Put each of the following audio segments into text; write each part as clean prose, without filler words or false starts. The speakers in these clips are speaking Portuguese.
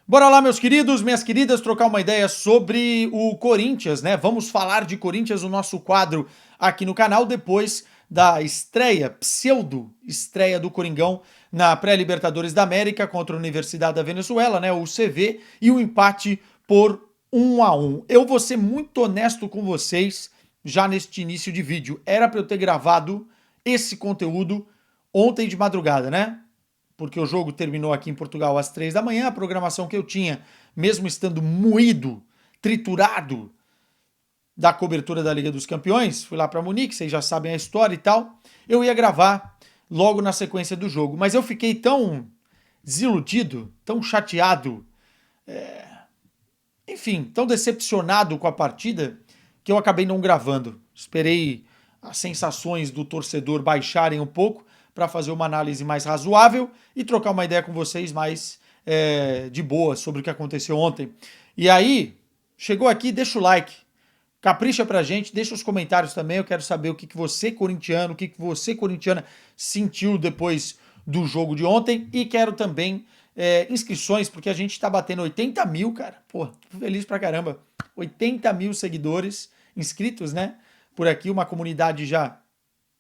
Bora lá, meus queridos, minhas queridas, trocar uma ideia sobre o Corinthians, né? Vamos falar de Corinthians, o nosso quadro aqui no canal, depois da estreia, pseudo-estreia do Coringão na pré-Libertadores da América contra a Universidade da Venezuela, né? O CV, e o empate por 1-1. Eu vou ser muito honesto com vocês já neste início de vídeo. Era para eu ter gravado esse conteúdo ontem de madrugada, né? Porque o jogo terminou aqui em Portugal às 3 da manhã, a programação que eu tinha, mesmo estando moído, triturado da cobertura da Liga dos Campeões, fui lá para Munique, vocês já sabem a história e tal, eu ia gravar logo na sequência do jogo. Mas eu fiquei tão desiludido, tão chateado, enfim, tão decepcionado com a partida, que eu acabei não gravando. Esperei as sensações do torcedor baixarem um pouco para fazer uma análise mais razoável e trocar uma ideia com vocês mais de boa sobre o que aconteceu ontem. E aí, chegou aqui, deixa o like, capricha pra gente, deixa os comentários também, eu quero saber o que você, corintiano, o que você, corintiana, sentiu depois do jogo de ontem e quero também inscrições, porque a gente tá batendo 80 mil, cara. Pô, tô feliz pra caramba. 80 mil seguidores inscritos, né? Por aqui, uma comunidade já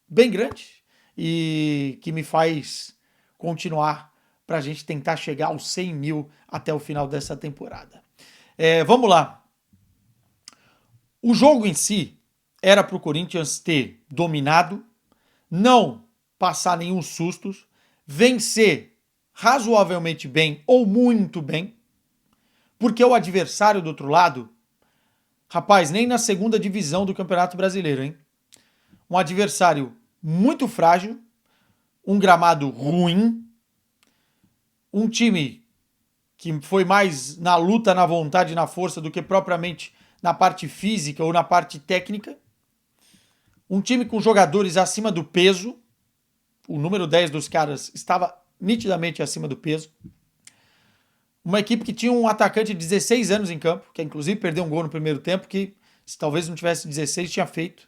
bem grande e que me faz continuar para a gente tentar chegar aos 100 mil até o final dessa temporada. Vamos lá. O jogo em si era para o Corinthians ter dominado, não passar nenhum susto, vencer razoavelmente bem ou muito bem, porque o adversário do outro lado, rapaz, nem na segunda divisão do Campeonato Brasileiro, hein? Um adversário muito frágil, um gramado ruim, um time que foi mais na luta, na vontade, na força do que propriamente na parte física ou na parte técnica. Um time com jogadores acima do peso. O número 10 dos caras estava nitidamente acima do peso. Uma equipe que tinha um atacante de 16 anos em campo, que inclusive perdeu um gol no primeiro tempo, que se talvez não tivesse 16 tinha feito.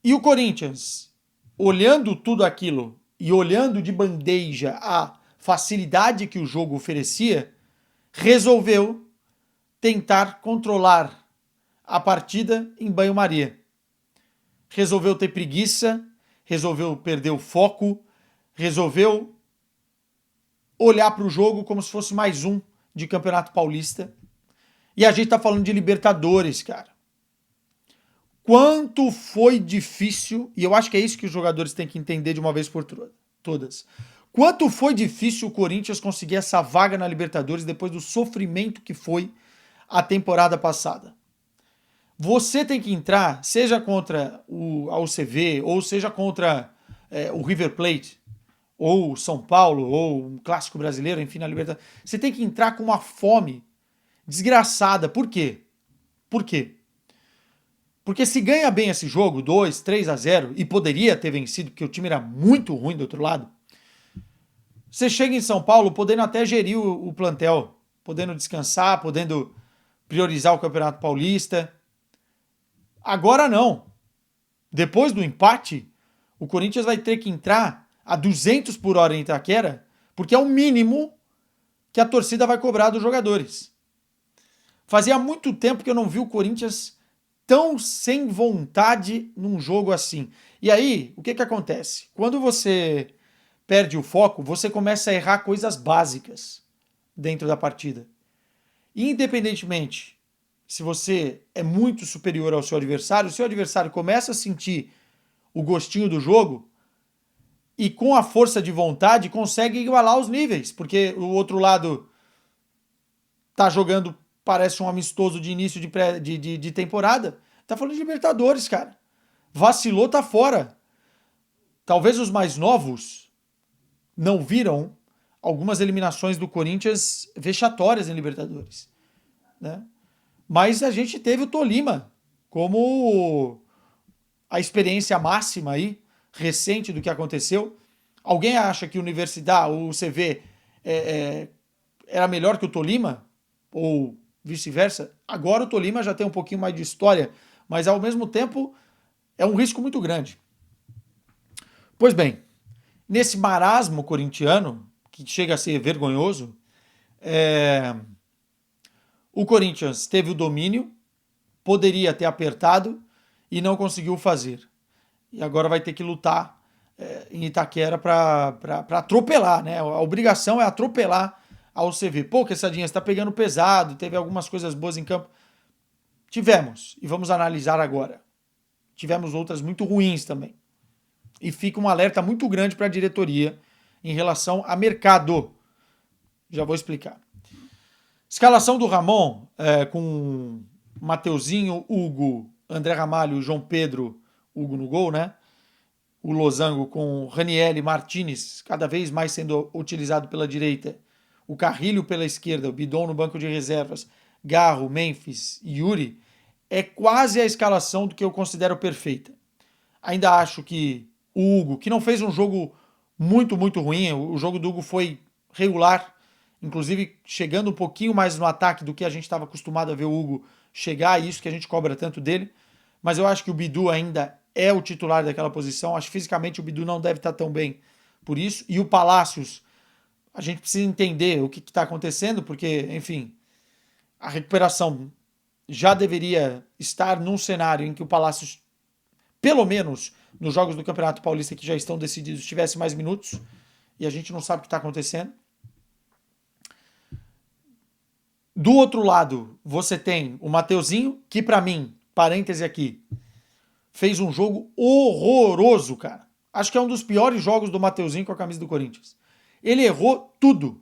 E o Corinthians, olhando tudo aquilo e olhando de bandeja a facilidade que o jogo oferecia, resolveu tentar controlar a partida em banho-maria. Resolveu ter preguiça, resolveu perder o foco, resolveu olhar para o jogo como se fosse mais um de Campeonato Paulista. E a gente tá falando de Libertadores, cara. Quanto foi difícil, e eu acho que é isso que os jogadores têm que entender de uma vez por todas. Quanto foi difícil o Corinthians conseguir essa vaga na Libertadores depois do sofrimento que foi a temporada passada. Você tem que entrar, seja contra a UCV, ou seja contra o River Plate, ou São Paulo, ou um clássico brasileiro, enfim, na Libertadores. Você tem que entrar com uma fome desgraçada. Por quê? Por quê? Porque se ganha bem esse jogo, 2, 3-0, e poderia ter vencido, porque o time era muito ruim do outro lado, você chega em São Paulo podendo até gerir o plantel, podendo descansar, podendo priorizar o Campeonato Paulista. Agora não. Depois do empate, o Corinthians vai ter que entrar a 200 por hora em Itaquera, porque é o mínimo que a torcida vai cobrar dos jogadores. Fazia muito tempo que eu não vi o Corinthians tão sem vontade num jogo assim. E aí, o que acontece? Quando você perde o foco, você começa a errar coisas básicas dentro da partida. E independentemente se você é muito superior ao seu adversário, o seu adversário começa a sentir o gostinho do jogo e com a força de vontade consegue igualar os níveis, porque o outro lado tá jogando, parece um amistoso de início de temporada. Tá falando de Libertadores, cara. Vacilou, tá fora. Talvez os mais novos não viram algumas eliminações do Corinthians vexatórias em Libertadores, né? Mas a gente teve o Tolima como a experiência máxima aí, recente do que aconteceu. Alguém acha que a Universidade, o CV, era melhor que o Tolima? Ou vice-versa? Agora o Tolima já tem um pouquinho mais de história, mas ao mesmo tempo é um risco muito grande. Pois bem, nesse marasmo corintiano, que chega a ser vergonhoso, O Corinthians teve o domínio, poderia ter apertado e não conseguiu fazer. E agora vai ter que lutar em Itaquera para atropelar, né? A obrigação é atropelar a UCV. Pô, Quessadinha, você está pegando pesado, teve algumas coisas boas em campo. Tivemos, e vamos analisar agora. Tivemos outras muito ruins também. E fica um alerta muito grande para a diretoria em relação a mercado. Já vou explicar. Escalação do Ramon, com Mateuzinho, Hugo, André Ramalho, João Pedro, Hugo no gol, né? O Losango com Raniel e Martinez, cada vez mais sendo utilizado pela direita. O Carrilho pela esquerda, o Bidon no banco de reservas, Garro, Memphis e Yuri. É quase a escalação do que eu considero perfeita. Ainda acho que o Hugo, que não fez um jogo muito, muito ruim, o jogo do Hugo foi regular, inclusive chegando um pouquinho mais no ataque do que a gente estava acostumado a ver o Hugo chegar, e isso que a gente cobra tanto dele. Mas eu acho que o Bidu ainda é o titular daquela posição. Acho que fisicamente o Bidu não deve estar tão bem por isso. E o Palácios, a gente precisa entender o que está acontecendo, porque, enfim, a recuperação já deveria estar num cenário em que o Palácios, pelo menos nos jogos do Campeonato Paulista que já estão decididos, tivesse mais minutos. E a gente não sabe o que está acontecendo. Do outro lado, você tem o Mateuzinho, que para mim, parêntese aqui, fez um jogo horroroso, cara. Acho que é um dos piores jogos do Mateuzinho com a camisa do Corinthians. Ele errou tudo.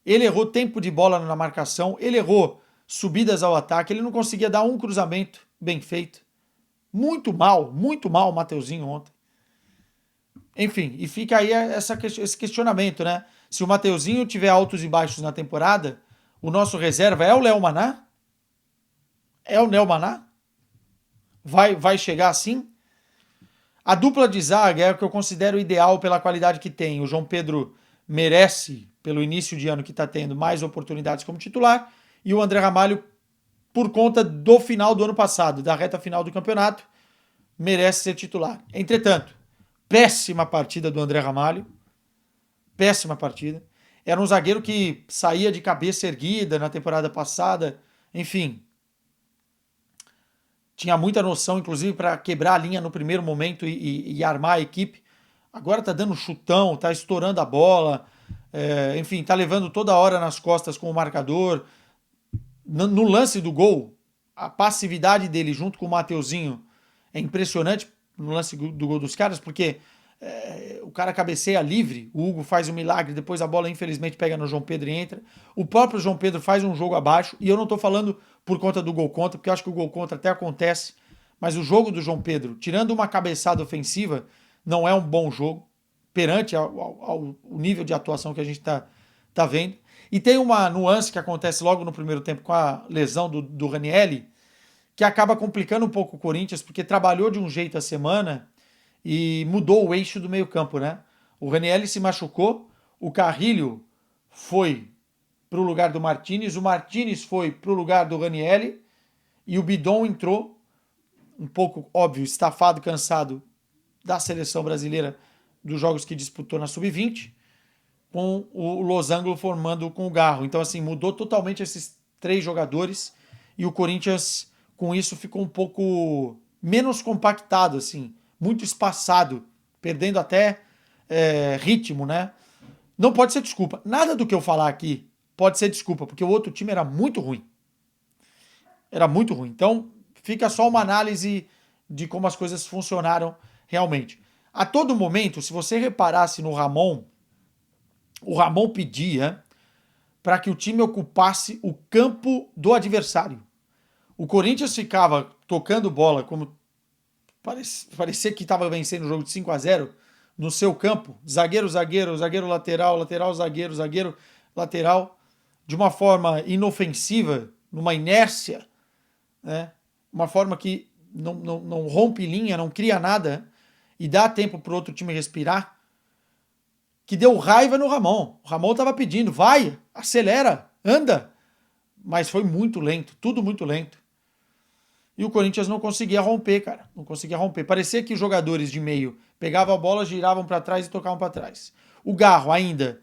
Ele errou tempo de bola na marcação, ele errou subidas ao ataque, ele não conseguia dar um cruzamento bem feito. Muito mal o Mateuzinho ontem. Enfim, e fica aí esse questionamento, né? Se o Mateuzinho tiver altos e baixos na temporada, o nosso reserva é o Léo Maná? É o Léo Maná? Vai chegar assim? A dupla de zaga é o que eu considero ideal pela qualidade que tem. O João Pedro merece, pelo início de ano que está tendo, mais oportunidades como titular. E o André Ramalho, por conta do final do ano passado, da reta final do campeonato, merece ser titular. Entretanto, péssima partida do André Ramalho. Péssima partida. Era um zagueiro que saía de cabeça erguida na temporada passada. Enfim, tinha muita noção, inclusive, para quebrar a linha no primeiro momento e armar a equipe. Agora tá dando chutão, tá estourando a bola, enfim, tá levando toda hora nas costas com o marcador. No lance do gol, a passividade dele junto com o Mateuzinho é impressionante no lance do gol dos caras, porque o cara cabeceia livre, o Hugo faz um milagre, depois a bola infelizmente pega no João Pedro e entra. O próprio João Pedro faz um jogo abaixo, e eu não estou falando por conta do gol contra, porque eu acho que o gol contra até acontece, mas o jogo do João Pedro, tirando uma cabeçada ofensiva, não é um bom jogo, perante ao nível de atuação que a gente tá vendo. E tem uma nuance que acontece logo no primeiro tempo com a lesão do Raniel, que acaba complicando um pouco o Corinthians, porque trabalhou de um jeito a semana e mudou o eixo do meio-campo, né? O Raniel se machucou, o Carrilho foi para o lugar do Martinez, o Martinez foi para o lugar do Raniel e o Bidon entrou, um pouco, óbvio, estafado, cansado da seleção brasileira dos jogos que disputou na Sub-20, com o Losango formando com o Garro. Então, assim, mudou totalmente esses três jogadores e o Corinthians, com isso, ficou um pouco menos compactado, assim, muito espaçado, perdendo até ritmo, né? Não pode ser desculpa. Nada do que eu falar aqui pode ser desculpa, porque o outro time era muito ruim. Era muito ruim. Então, fica só uma análise de como as coisas funcionaram realmente. A todo momento, se você reparasse no Ramon, o Ramon pedia para que o time ocupasse o campo do adversário. O Corinthians ficava tocando bola, como parecia que estava vencendo o jogo de 5-0 no seu campo. Zagueiro, zagueiro, zagueiro lateral, lateral, zagueiro, zagueiro, lateral, de uma forma inofensiva, numa inércia, né? Uma forma que não rompe linha, não cria nada e dá tempo para o outro time respirar, que deu raiva no Ramon. O Ramon estava pedindo, vai, acelera, anda. Mas foi muito lento, tudo muito lento. E o Corinthians não conseguia romper, cara. Não conseguia romper. Parecia que os jogadores de meio pegavam a bola, giravam para trás e tocavam para trás. O Garro ainda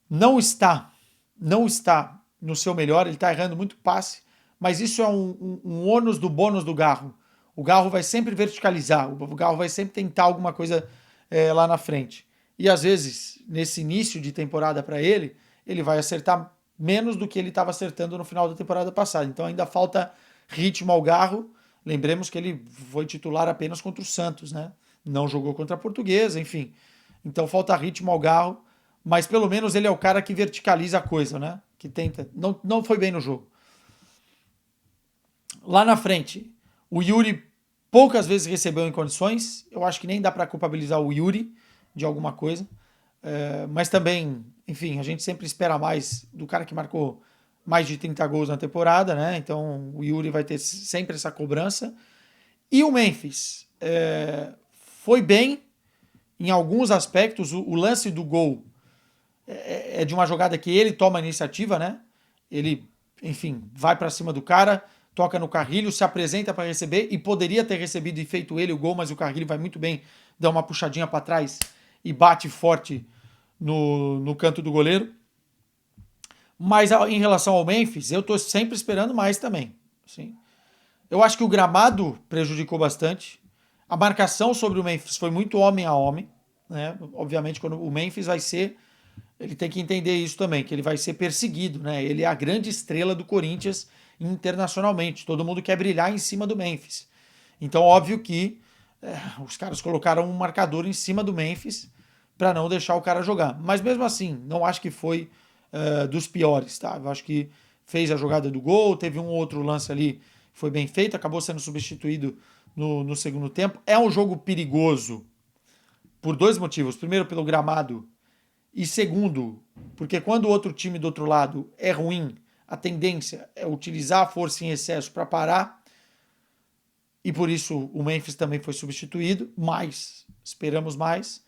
não está não está no seu melhor, ele está errando muito passe, mas isso é um ônus do bônus do Garro. O Garro vai sempre verticalizar, o Garro vai sempre tentar alguma coisa lá na frente. E às vezes, nesse início de temporada para ele vai acertar menos do que ele estava acertando no final da temporada passada. Então ainda falta ritmo ao Garro. Lembremos que ele foi titular apenas contra o Santos, né? Não jogou contra a Portuguesa, enfim. Então falta ritmo ao Garro, mas pelo menos ele é o cara que verticaliza a coisa, né? Que tenta. Não foi bem no jogo. Lá na frente, o Yuri poucas vezes recebeu em condições. Eu acho que nem dá para culpabilizar o Yuri de alguma coisa. Mas também, enfim, a gente sempre espera mais do cara que marcou mais de 30 gols na temporada, né? Então o Yuri vai ter sempre essa cobrança. E o Memphis foi bem em alguns aspectos. O lance do gol é de uma jogada que ele toma a iniciativa, né? Ele, enfim, vai para cima do cara, toca no Carrilho, se apresenta para receber e poderia ter recebido e feito ele o gol, mas o Carrilho vai muito bem, dá uma puxadinha para trás e bate forte no canto do goleiro. Mas em relação ao Memphis, eu tô sempre esperando mais também. Assim. Eu acho que o gramado prejudicou bastante. A marcação sobre o Memphis foi muito homem a homem. Né? Obviamente, quando o Memphis vai ser... Ele tem que entender isso também, que ele vai ser perseguido. Né? Ele é a grande estrela do Corinthians internacionalmente. Todo mundo quer brilhar em cima do Memphis. Então, óbvio que os caras colocaram um marcador em cima do Memphis para não deixar o cara jogar. Mas mesmo assim, não acho que foi dos piores, tá? Eu acho que fez a jogada do gol, teve um outro lance ali, foi bem feito, acabou sendo substituído no segundo tempo. É um jogo perigoso por dois motivos. Primeiro, pelo gramado, e segundo, porque quando o outro time do outro lado é ruim, a tendência é utilizar a força em excesso para parar, e por isso o Memphis também foi substituído, mas esperamos mais.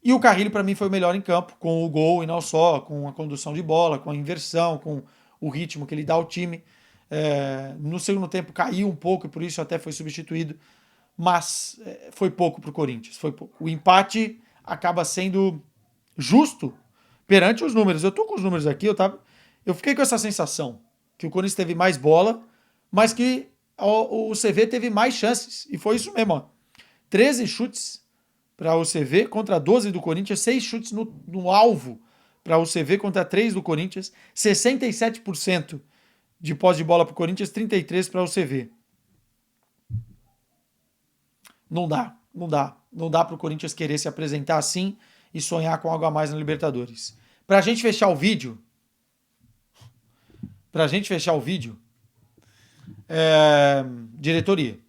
E o Carrilho, para mim, foi o melhor em campo, com o gol e não só, com a condução de bola, com a inversão, com o ritmo que ele dá ao time. No segundo tempo caiu um pouco e por isso até foi substituído, mas foi pouco para o Corinthians, foi pouco. O empate acaba sendo justo perante os números. Eu estou com os números aqui, eu fiquei com essa sensação que o Corinthians teve mais bola, mas que o CV teve mais chances. E foi isso mesmo. 13 chutes para o CV contra 12 do Corinthians, 6 chutes no alvo para o CV contra 3 do Corinthians, 67% de posse de bola para o Corinthians, 33% para o CV. Não dá para o Corinthians querer se apresentar assim e sonhar com algo a mais na Libertadores. Para a gente fechar o vídeo, diretoria.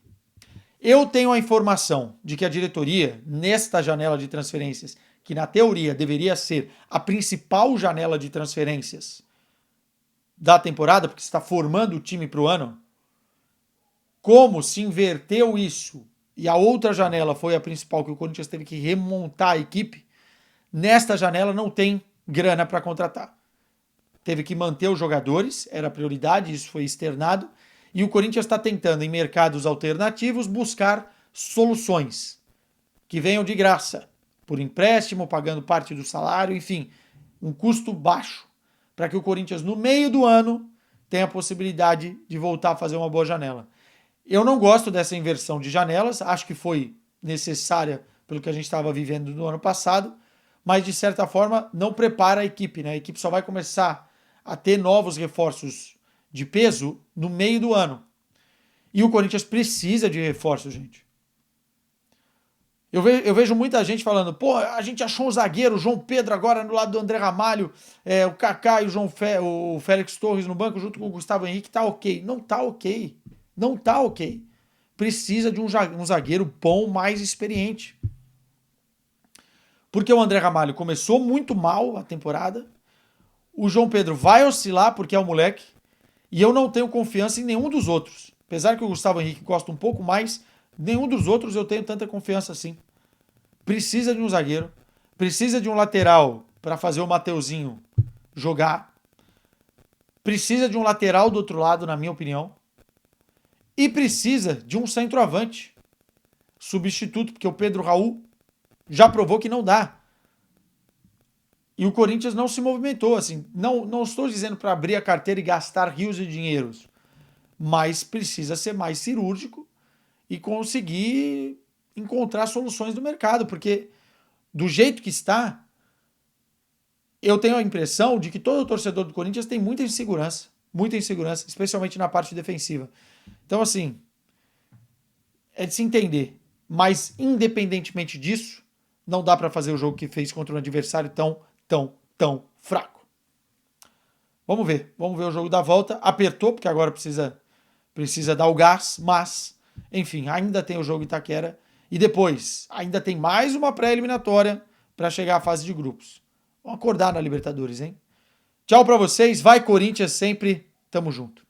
Eu tenho a informação de que a diretoria, nesta janela de transferências, que na teoria deveria ser a principal janela de transferências da temporada, porque você está formando o time para o ano, como se inverteu isso e a outra janela foi a principal, que o Corinthians teve que remontar a equipe, nesta janela não tem grana para contratar. Teve que manter os jogadores, era a prioridade, isso foi externado, e o Corinthians está tentando, em mercados alternativos, buscar soluções que venham de graça, por empréstimo, pagando parte do salário, enfim, um custo baixo, para que o Corinthians, no meio do ano, tenha a possibilidade de voltar a fazer uma boa janela. Eu não gosto dessa inversão de janelas, acho que foi necessária pelo que a gente estava vivendo no ano passado, mas de certa forma não prepara a equipe, né? A equipe só vai começar a ter novos reforços de peso no meio do ano. E o Corinthians precisa de reforços, gente. Eu vejo muita gente falando, pô, a gente achou um zagueiro, o João Pedro agora no lado do André Ramalho, o Kaká e o Félix Torres no banco junto com o Gustavo Henrique, tá ok. Não tá ok. Não tá ok. Precisa de um zagueiro bom, mais experiente. Porque o André Ramalho começou muito mal a temporada, o João Pedro vai oscilar porque é um moleque, e eu não tenho confiança em nenhum dos outros. Apesar que o Gustavo Henrique gosta um pouco mais, nenhum dos outros eu tenho tanta confiança assim. Precisa de um zagueiro, precisa de um lateral para fazer o Mateuzinho jogar, precisa de um lateral do outro lado, na minha opinião, e precisa de um centroavante substituto, porque o Pedro Raul já provou que não dá. E o Corinthians não se movimentou, assim, não estou dizendo para abrir a carteira e gastar rios de dinheiros, mas precisa ser mais cirúrgico e conseguir encontrar soluções no mercado, porque do jeito que está, eu tenho a impressão de que todo torcedor do Corinthians tem muita insegurança, especialmente na parte defensiva. Então, assim, é de se entender, mas independentemente disso, não dá para fazer o jogo que fez contra um adversário tão fraco. Vamos ver o jogo da volta. Apertou, porque agora precisa dar o gás, mas, enfim, ainda tem o jogo Itaquera e depois ainda tem mais uma pré-eliminatória para chegar à fase de grupos. Vamos acordar na Libertadores, hein? Tchau para vocês, vai Corinthians sempre, tamo junto.